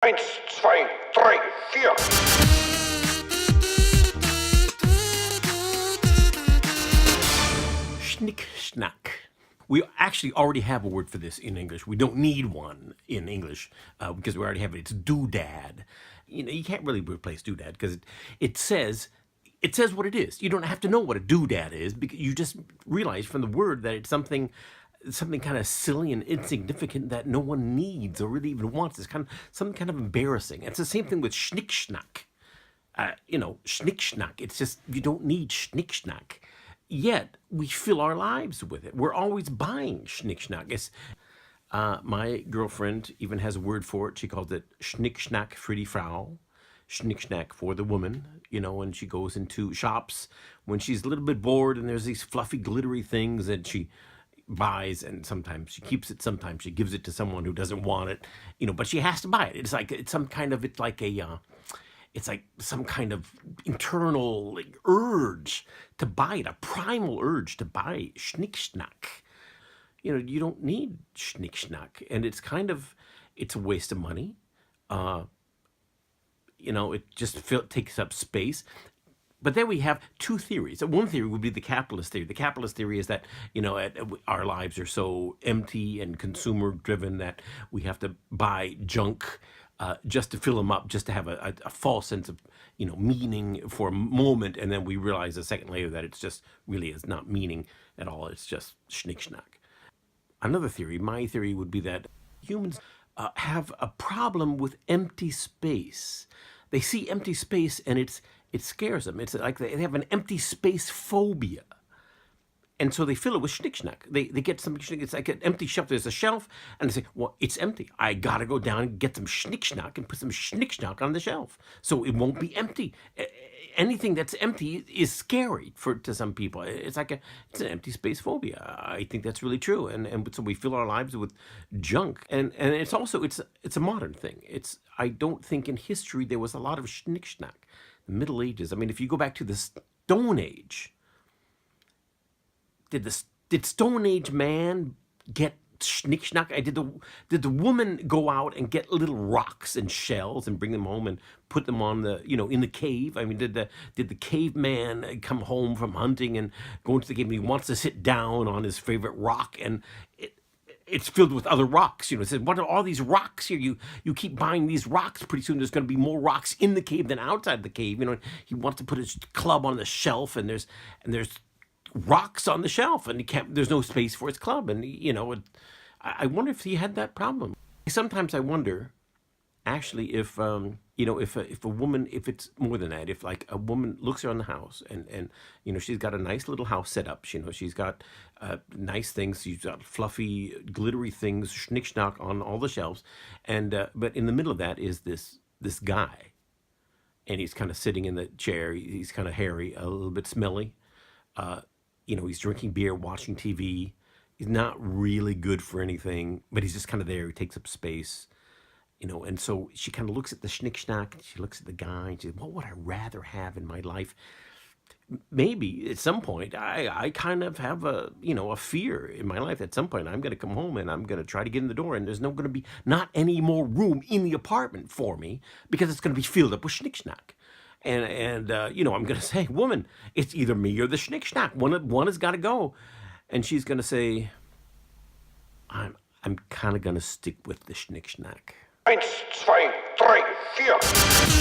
Eins, zwei, drei, vier. Schnickschnack. We actually already have a word for this in English. We don't need one in English because we already have it. It's doodad. You know, you can't really replace doodad because it says what it is. You don't have to know what a doodad is because you just realize from the word that it's something kind of silly and insignificant that no one needs or really even wants. It's something kind of embarrassing. It's the same thing with schnickschnack. Schnickschnack. It's just, you don't need schnickschnack. Yet we fill our lives with it. We're always buying schnickschnack. My girlfriend even has a word for it. She calls it Schnickschnack für die Frau. Schnickschnack for the woman, when she goes into shops, when she's a little bit bored and there's these fluffy, glittery things that she buys, and sometimes she keeps it, sometimes she gives it to someone who doesn't want it, but she has to buy it. It's like some kind of internal urge to buy it, a primal urge to buy Schnickschnack. You don't need Schnickschnack, and it's a waste of money. It just takes up space. But then we have two theories. One theory would be the capitalist theory. The capitalist theory is that, our lives are so empty and consumer driven that we have to buy junk just to fill them up, just to have a false sense of, meaning for a moment. And then we realize a second later that it's just really is not meaning at all. It's just schnickschnack. Another theory, my theory would be that humans have a problem with empty space. They see empty space and it scares them. It's like they have an empty space phobia. And so they fill it with schnickschnack. They get some, it's like an empty shelf. There's a shelf, and they say, well, it's empty. I got to go down and get some schnickschnack and put some schnickschnack on the shelf so it won't be empty. Anything that's empty is scary to some people. It's an empty space phobia. I think that's really true. And so we fill our lives with junk. And it's also, it's a modern thing. I don't think in history there was a lot of schnickschnack. The Middle Ages, I mean, if you go back to the Stone Age, did Stone Age man get schnickschnack? Did the woman go out and get little rocks and shells and bring them home and put them on in the cave? I mean, did the caveman come home from hunting and go into the cave and he wants to sit down on his favorite rock and it's filled with other rocks. It says, what are all these rocks here? You keep buying these rocks. Pretty soon there's going to be more rocks in the cave than outside the cave. He wants to put his club on the shelf and there's rocks on the shelf and there's no space for his club. And, I wonder if he had that problem. Sometimes I wonder, actually, if a woman, if it's more than that, if like a woman looks around the house and she's got a nice little house set up, she's got nice things, she's got fluffy, glittery things, schnickschnack on all the shelves, and but in the middle of that is this guy, and he's kind of sitting in the chair. He's kind of hairy, a little bit smelly. He's drinking beer, watching TV. He's not really good for anything, but he's just kind of there. He takes up space. And so she kind of looks at the schnickschnack, and she looks at the guy, and she says, what would I rather have in my life? Maybe at some point, I kind of have a fear in my life. At some point, I'm going to come home and I'm going to try to get in the door, and there's going to be not any more room in the apartment for me because it's going to be filled up with schnickschnack. And I'm going to say, woman, it's either me or the schnickschnack. One has got to go. And she's going to say, I'm kind of going to stick with the schnickschnack. Eins, zwei, drei, vier.